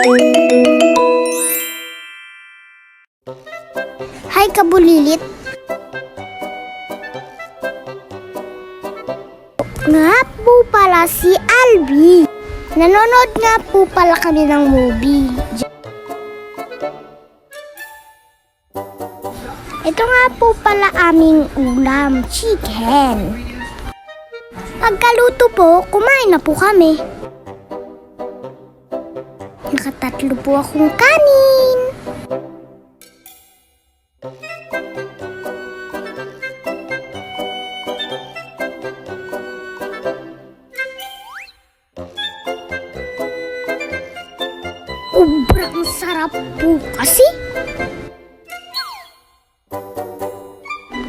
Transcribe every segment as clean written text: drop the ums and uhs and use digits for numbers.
Hi, Kabulilit. Nga po pala si Albi. Nanonood nga po pala kami ng movie. Ito nga po pala aming ulam, chicken. Pagkaluto po, kumain na po kami. Nakatatlo po akong kanin. Sobrang sarap po kasi.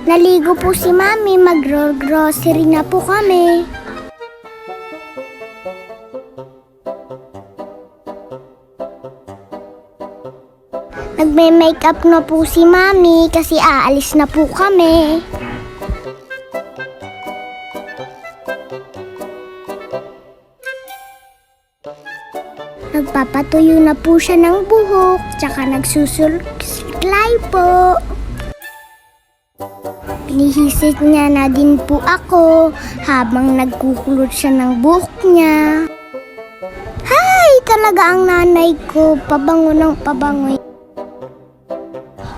Naligo po si Mami, mag-grocery na po kami. Nagme-makeup na po si Mami kasi aalis na po kami. Nagpapatuyo na po siya ng buhok, tsaka nagsusuklay po. Pinihisit niya na din po ako habang nagkukulot siya ng buhok niya. Hay! Talaga ang nanay ko, pabango ng pabango.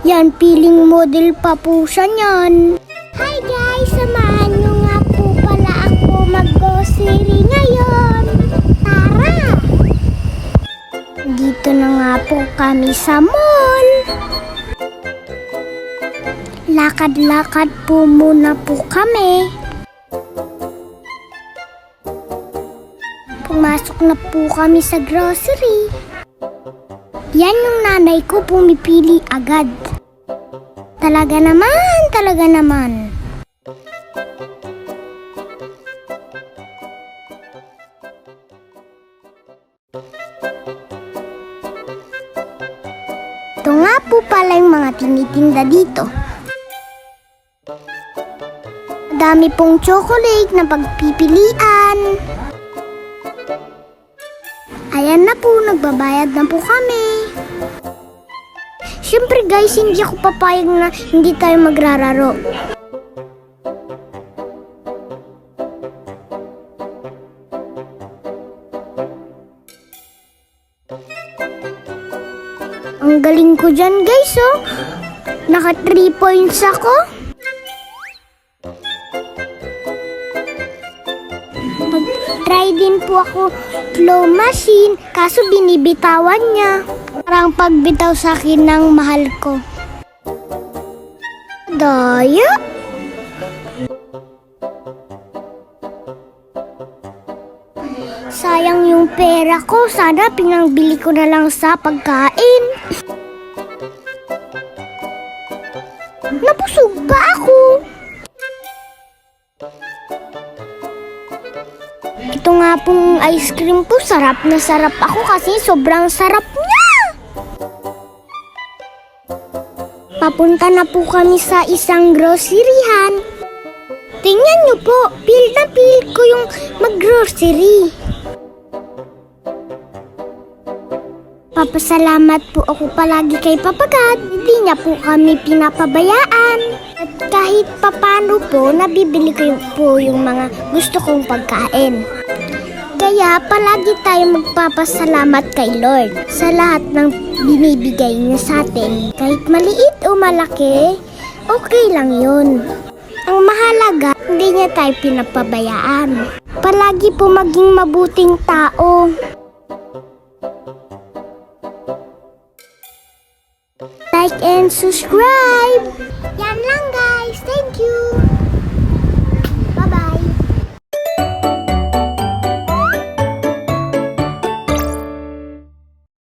Yan, feeling model pa po siya niyan. Hi guys! Samahan niyo nga po pala ako mag-grocery ngayon. Tara! Dito na nga po kami sa mall. Lakad-lakad po muna po kami. Pumasok na po kami sa grocery. Yan yung nanay ko pumipili agad. Talaga naman, talaga naman. Ito nga po pala yung mga tinitinda dito. Dami pong chocolate na pagpipilian. Ayan na po, nagbabayad na po kami. Siyempre guys, hindi ako papayag na hindi tayo magrararo. Ang galing ko dyan guys, oh. Naka 3 points ako. Mag-try din po ako claw machine, kaso binibitawan niya. Parang pagbitaw sa akin ng mahal ko. Daya? Sayang yung pera ko. Sana pinangbili ko na lang sa pagkain. Nabusog pa ako. Ito nga pong ice cream po. Sarap na sarap ako kasi sobrang sarap niya. Papunta na po kami sa isang groceryhan. Tingnan niyo po, feel na feel ko yung mag-grocery. Papasalamat po ako palagi kay Papa God. Hindi niya po kami pinapabayaan. At kahit papano po, nabibili ko po yung mga gusto kong pagkain. Kaya palagi tayo magpapasalamat kay Lord sa lahat ng binibigay niya sa atin. Kahit maliit o malaki, okay lang yun. Ang mahalaga, hindi niya tayo pinapabayaan. Palagi po maging mabuting tao. Like and subscribe! Yan lang guys, thank you!